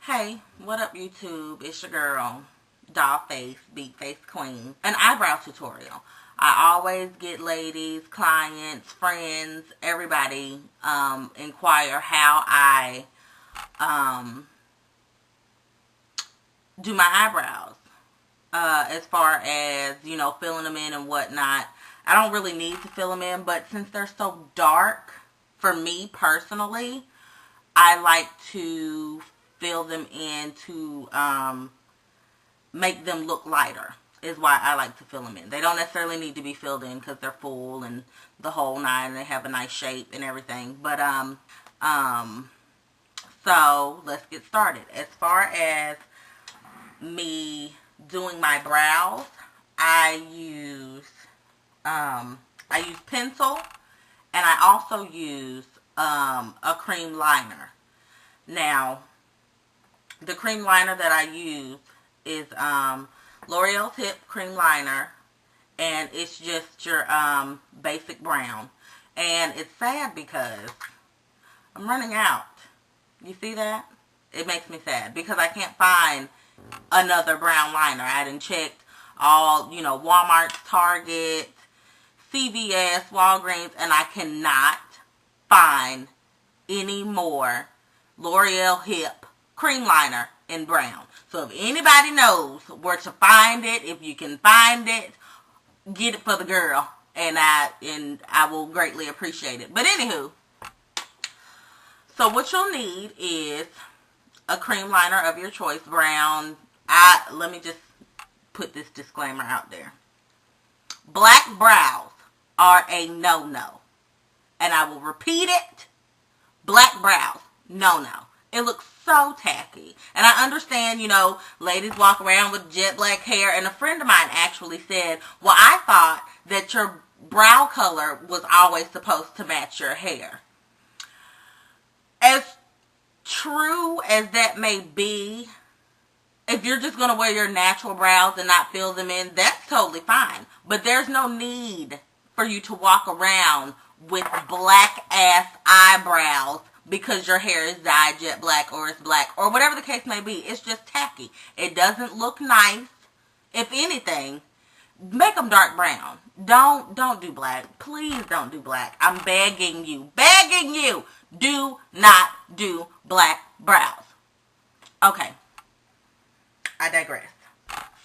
Hey, what up YouTube? It's your girl, Dollface, Beat Face Queen. An eyebrow tutorial. I always get ladies, clients, friends, everybody inquire how I do my eyebrows. As far as, filling them in and whatnot. I don't really need to fill them in, but since they're so dark, for me personally, I like to fill them in to make them look lighter, is why I like to fill them in. They don't necessarily need to be filled in because they're full and the whole nine, and they have a nice shape and everything. But so let's get started. As far as me doing my brows, I use pencil, and I also use a cream liner. Now, the cream liner that I use is Loreal HIP cream liner, and it's just your basic brown. And it's sad because I'm running out. You see that? It makes me sad because I can't find another brown liner. I done checked all, Walmart, Target, CVS, Walgreens, and I cannot find any more Loreal HIP cream liner in brown. So if anybody knows where to find it, if you can find it, get it for the girl, and I will greatly appreciate it. But anywho, so what you'll need is a cream liner of your choice, brown. Let me just put this disclaimer out there. Black brows are a no-no. And I will repeat it. Black brows, no-no. It looks so tacky. And I understand, ladies walk around with jet black hair. And a friend of mine actually said, well, I thought that your brow color was always supposed to match your hair. As true as that may be, if you're just going to wear your natural brows and not fill them in, that's totally fine. But there's no need for you to walk around with black ass eyebrows because your hair is dyed jet black or it's black or whatever the case may be. It's just tacky. It doesn't look nice. If anything, make them dark brown. Don't do black. Please don't do black. I'm begging you. Begging you. Do not do black brows. Okay. I digress.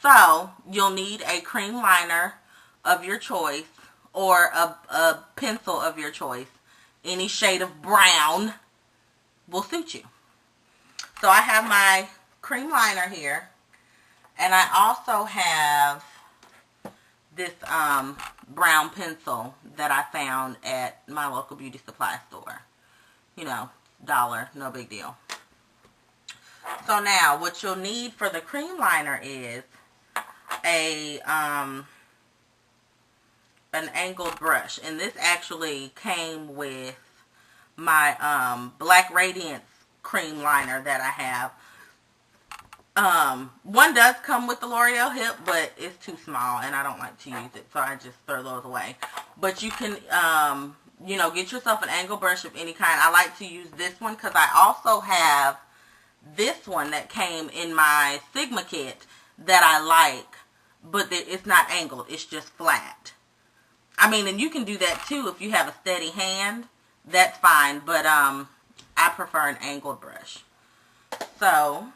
So, you'll need a cream liner of your choice or a pencil of your choice. Any shade of brown will suit you. So, I have my cream liner here. And I also have this brown pencil that I found at my local beauty supply store. Dollar, no big deal. So now, what you'll need for the cream liner is an angled brush. And this actually came with my Black Radiance cream liner that I have. One does come with the Loreal HIP, but it's too small and I don't like to use it, so I just throw those away. But you can, get yourself an angled brush of any kind. I like to use this one because I also have this one that came in my Sigma kit that I like, but it's not angled. It's just flat. I mean, and you can do that too if you have a steady hand. That's fine, but I prefer an angled brush. So,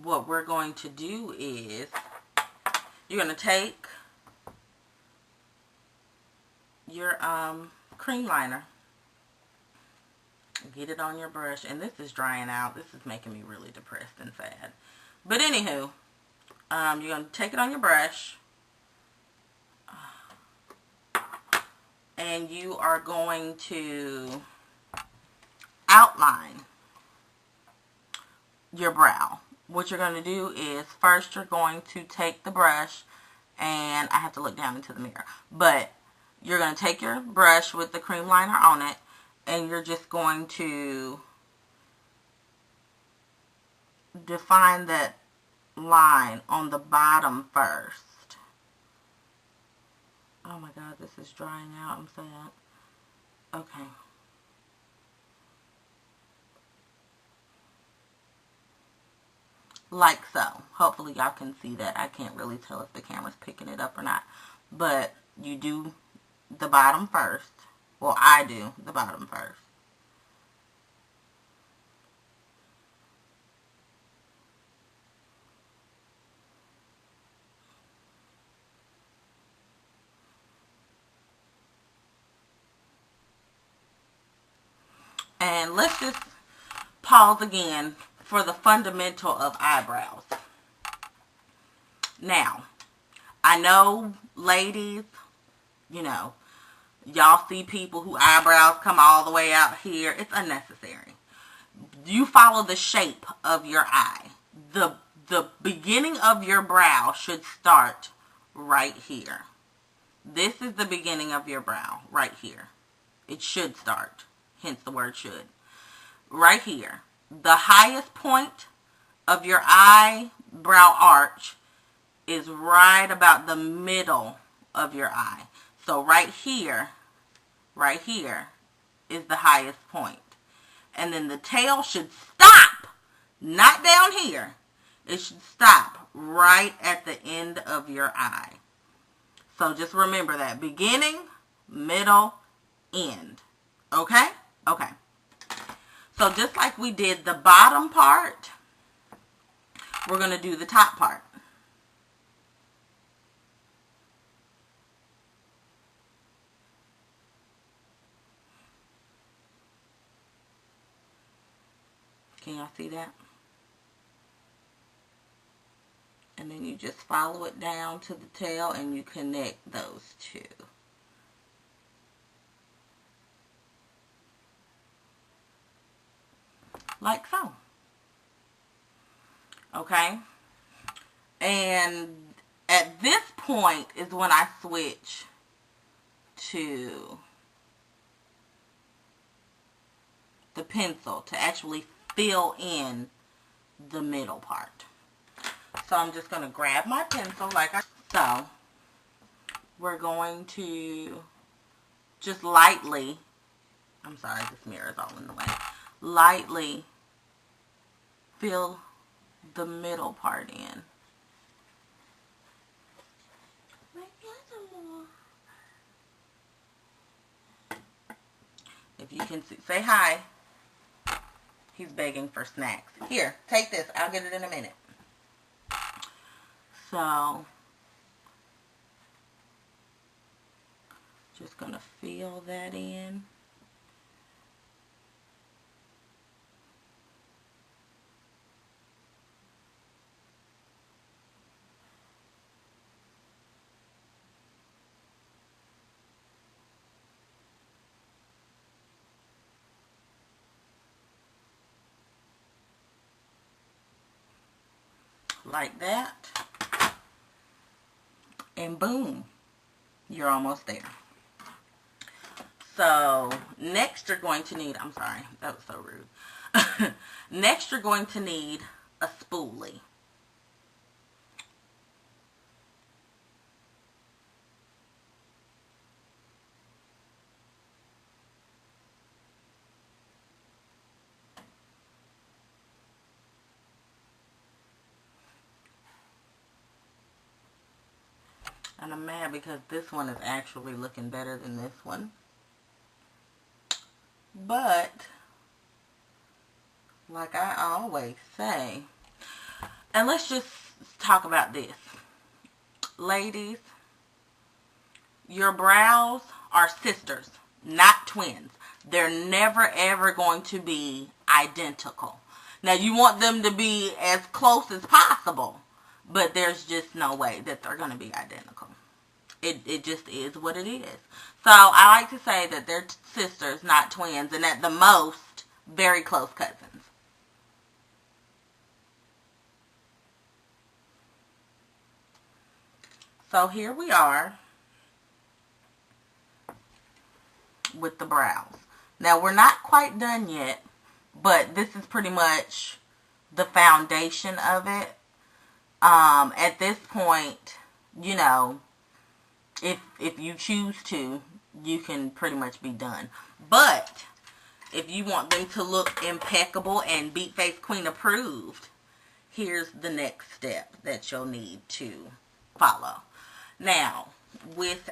what we're going to do is you're going to take your cream liner, get it on your brush, and this is drying out. This is making me really depressed and sad. But anywho, you're going to take it on your brush, and you are going to outline your brow. What you're going to do is first you're going to take the brush, and I have to look down into the mirror, but you're going to take your brush with the cream liner on it, and you're just going to define that line on the bottom first. Oh my God, this is drying out. I'm sad. Okay. like so. Hopefully y'all can see that. I can't really tell if the camera's picking it up or not. But you do the bottom first. Well, I do the bottom first. And let's just pause again for the fundamental of eyebrows. Now, I know, ladies, you know, y'all see people who eyebrows come all the way out here. It's unnecessary. You follow the shape of your eye. The beginning of your brow should start right here. This is the beginning of your brow, right here. It should start. Hence the word should. Right here. The highest point of your eyebrow arch is right about the middle of your eye. So right here is the highest point. And then the tail should stop, not down here. It should stop right at the end of your eye. So just remember that. Beginning, middle, end. Okay? Okay. So just like we did the bottom part, we're going to do the top part. Can y'all see that? And then you just follow it down to the tail and you connect those two. Like so. Okay? And at this point is when I switch to the pencil to actually fill in the middle part. So I'm just going to grab my pencil so we're going to just lightly, I'm sorry, this mirror is all in the way, lightly fill the middle part in. If you can see, say hi. He's begging for snacks. Here, take this. I'll get it in a minute. So, just going to fill that in. Like that, and boom, you're almost there. So next you're going to need, I'm sorry, that was so rude. Next you're going to need a spoolie. And I'm mad because this one is actually looking better than this one. But, like I always say, and let's just talk about this. Ladies, your brows are sisters, not twins. They're never ever going to be identical. Now, you want them to be as close as possible, but there's just no way that they're going to be identical. It just is what it is. So I like to say that they're sisters, not twins, and at the most, very close cousins. So here we are with the brows. Now we're not quite done yet, but this is pretty much the foundation of it. At this point, you know, if you choose to, you can pretty much be done. But if you want them to look impeccable and Beat Face Queen approved, here's the next step that you'll need to follow. Now, with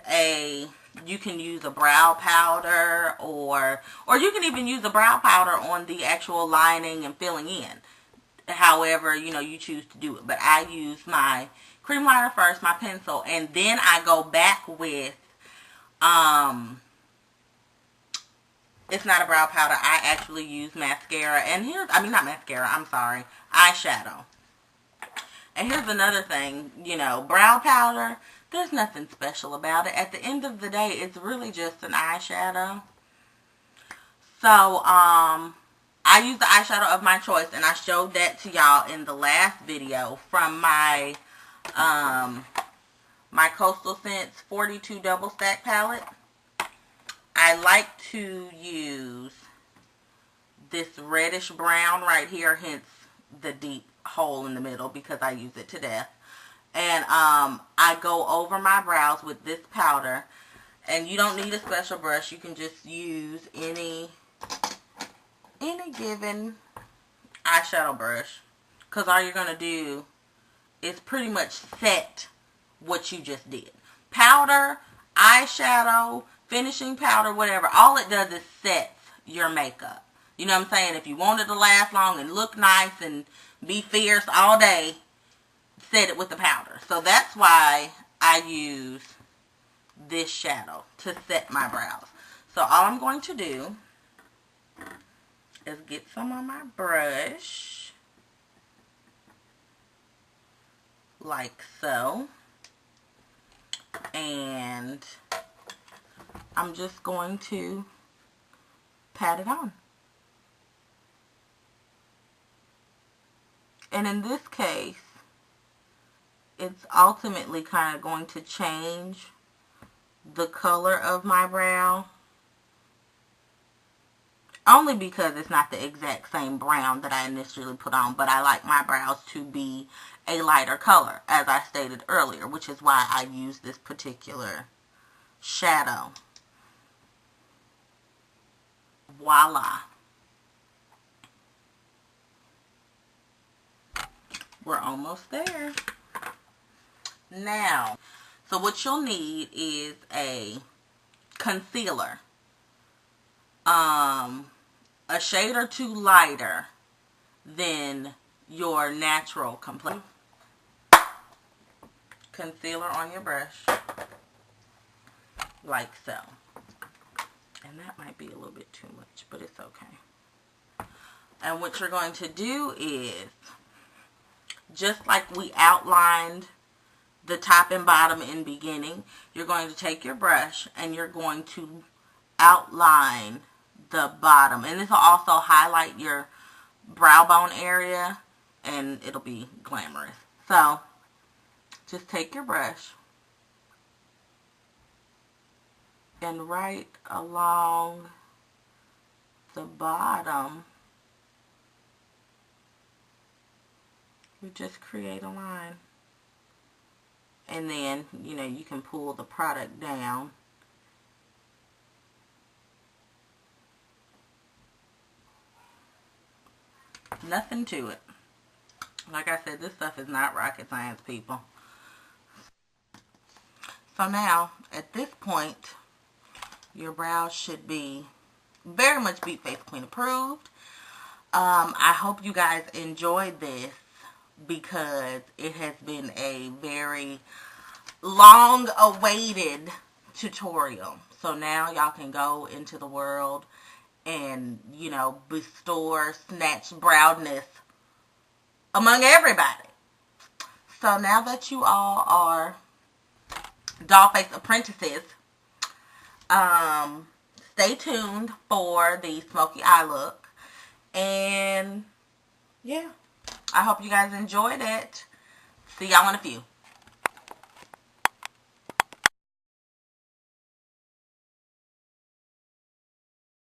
you can use a brow powder, or you can even use a brow powder on the actual lining and filling in. However, you choose to do it. But I use my cream liner first, my pencil, and then I go back with, it's not a brow powder. I actually use mascara. And not mascara, I'm sorry, eyeshadow. And here's another thing, brow powder, there's nothing special about it. At the end of the day, it's really just an eyeshadow. So, I use the eyeshadow of my choice, and I showed that to y'all in the last video from my, my CostalScents 42 Double Stack Palette. I like to use this Reddish Brown right here, hence the deep hole in the middle, because I use it to death. And I go over my brows with this powder, and you don't need a special brush. You can just use any given eyeshadow brush, because all you're going to do is pretty much set what you just did. Powder, eyeshadow, finishing powder, whatever, all it does is sets your makeup. You know what I'm saying? If you want it to last long and look nice and be fierce all day, set it with the powder. So that's why I use this shadow to set my brows. So all I'm going to do is get some on my brush, like so, and I'm just going to pat it on. And in this case, it's ultimately kind of going to change the color of my brow, only because it's not the exact same brown that I initially put on, but I like my brows to be a lighter color, as I stated earlier, which is why I use this particular shadow. Voila. We're almost there. Now, so what you'll need is a concealer. A shade or two lighter than your natural complexion. Concealer on your brush, like so. And that might be a little bit too much, but it's okay. And what you're going to do is, just like we outlined the top and bottom in beginning, you're going to take your brush and you're going to outline the bottom. And this will also highlight your brow bone area, and it'll be glamorous. So, just take your brush and right along the bottom, you just create a line. And then, you can pull the product down. Nothing to it. Like I said, this stuff is not rocket science, people. So now, at this point, your brows should be very much Beat Face Queen approved. I hope you guys enjoyed this, because it has been a very long awaited tutorial. So now y'all can go into the world and, bestow, snatch browness among everybody. So now that you all are Dollface apprentices, stay tuned for the smoky eye look. And yeah, I hope you guys enjoyed it. See y'all in a few.